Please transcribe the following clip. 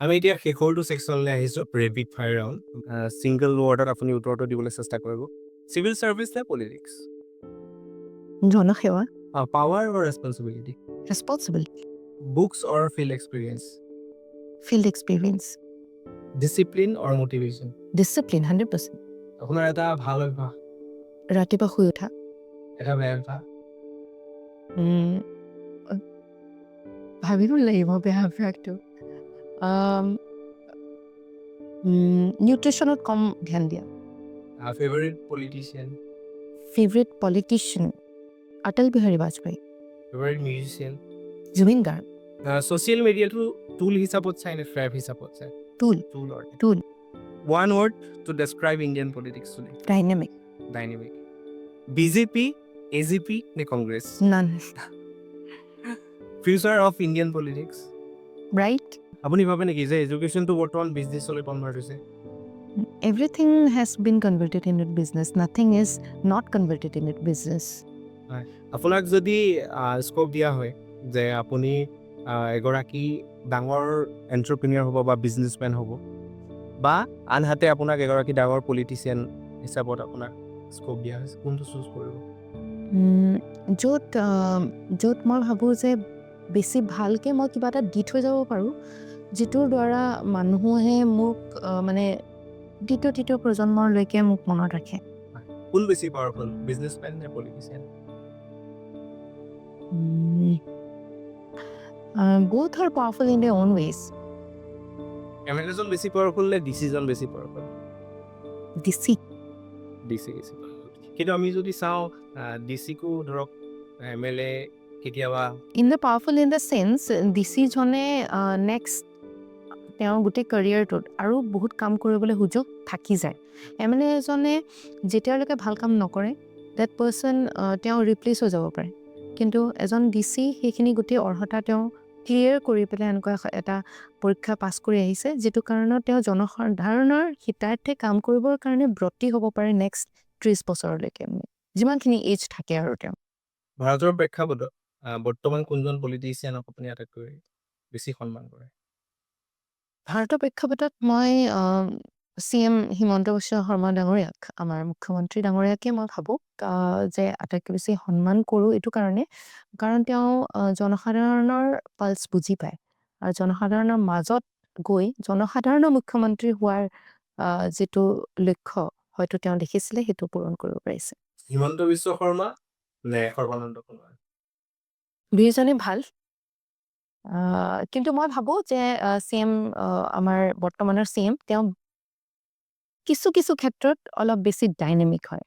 আমি এতিয়া শেষৰটো ছেকশ্যনলৈ আহিছোঁ, ৰেপিড ফায়াৰ ৰাউণ্ড। ছিংগল ৱৰ্ডত আপুনি উত্তৰটো দিবলৈ চেষ্টা কৰিব। চিভিল চাৰ্ভিচ নে পলিটিক্স? জনসেৱা, power or responsibility? Responsibility, books or field experience? Field experience, discipline or motivation? Discipline 100%, আপোনাৰ এটা ভাল অভ্যাস, ৰাতিপুৱা শুই উঠা, এটা বেয়া অভ্যাস, উম, ভাবিব লাগিব বেয়া অভ্যাসটো। নিউট্ৰিশ্যনত কম ধ্যান দিয়া। Favourite politician? Favourite politician Atal Bihari Vajpayee, favourite musician? Zubeen Garg, social মিডিয়াটো টুল হিচাপত চাই নে ট্ৰেপ হিচাপত চাই? টুল, টুলৰ। Tool, one word to describe Indian politics today? Dynamic, dynamic. BJP, AGP নে Congress? None, future of Indian politics? Bright, আপুনি ভাবে নেকি যে এডুকেশ্যনটো বৰ্তমান বিজনেছলৈ কনভাৰ্ট হৈছে? everything has been converted into business, nothing is not converted into business. হয়, আপোনাক যদি স্ক'প দিয়া হয় যে আপুনি এগৰাকী ডাঙৰ এণ্টাৰপ্ৰিনিয়ৰ হ'ব বা বিজনেছমেন হ'ব, বা আনহাতে আপোনাক এগৰাকী ডাঙৰ পলিটিচিয়ান হিচাপত আপোনাক স্ক'প দিয়া হৈছে, কোনটো চুজ কৰিব? য'ত মই ভাবোঁ যে বেছি ভালকৈ মই কিবা এটা দি থৈ যাব পাৰোঁ, যিটোৰ দ্বাৰা মানুহে মোক মানে তৃতীয় প্ৰজন্মলৈকে মোক মনত ৰাখে। কোন বেছি পাৱাৰফুল, বিজনেছমেন নে politician? Both are powerful in their own ways. এমএলএজন বেছি পাৱাৰফুল নে ডিচিজন বেছি পাৱাৰফুল? ডিচি, ডিচি বেছি পাৱাৰফুল। কিন্তু আমি যদি চাওঁ ডিচিকো ধৰক এমএলএ কেতিয়াবা in the powerful in the sense ডিচিজনে নেক্সট তেওঁৰ গোটেই কেৰিয়াৰটোত আৰু বহুত কাম কৰিবলৈ সুযোগ থাকি যায়। এমএলএ এজনে যেতিয়ালৈকে ভাল কাম নকৰে ডেট পাৰ্চন তেওঁ ৰিপ্লেচ হৈ যাব পাৰে, কিন্তু এজন ডিচি সেইখিনি গোটেই অৰ্হতা তেওঁ ক্লিয়াৰ কৰি পেলাই এনেকুৱা এটা পৰীক্ষা পাছ কৰি আহিছে, যিটো কাৰণত তেওঁ জনসাধাৰণৰ হিতাৰ্থে কাম কৰিবৰ কাৰণে ব্ৰতী হ'ব পাৰে নেক্সট 30 বছৰলৈকে, যিমানখিনি এজ থাকে আৰু তেওঁ। ভাৰতৰ প্ৰেক্ষাপটত বৰ্তমান কোনজন পলিটিচিয়ানক আপুনি আটাইতকৈ বেছি সন্মান কৰে? ভাৰতৰ প্ৰেক্ষাপটত মই CM হিমন্ত বিশ্ব শৰ্মা ডাঙৰীয়াক, আমাৰ মুখ্যমন্ত্ৰী ডাঙৰীয়াকে মই ভাবোঁ যে আটাইতকৈ বেছি সন্মান কৰোঁ এইটো কাৰণে, কাৰণ তেওঁ জনসাধাৰণৰ পালছ বুজি পায় আৰু জনসাধাৰণৰ মাজত গৈ জনসাধাৰণৰ মুখ্যমন্ত্ৰী হোৱাৰ যিটো লক্ষ্য হয়তো তেওঁ দেখিছিলে সেইটো পূৰণ কৰিব পাৰিছে। হিমন্ত বিশ্ব শৰ্মা নে সৰ্বানন্দ সোণোৱাল? দুয়োজনে ভাল, কিন্তু মই ভাবোঁ যে CM আমাৰ বৰ্তমানৰ CM তেওঁ কিছু ক্ষেত্ৰত অলপ বেছি ডাইনামিক হয়।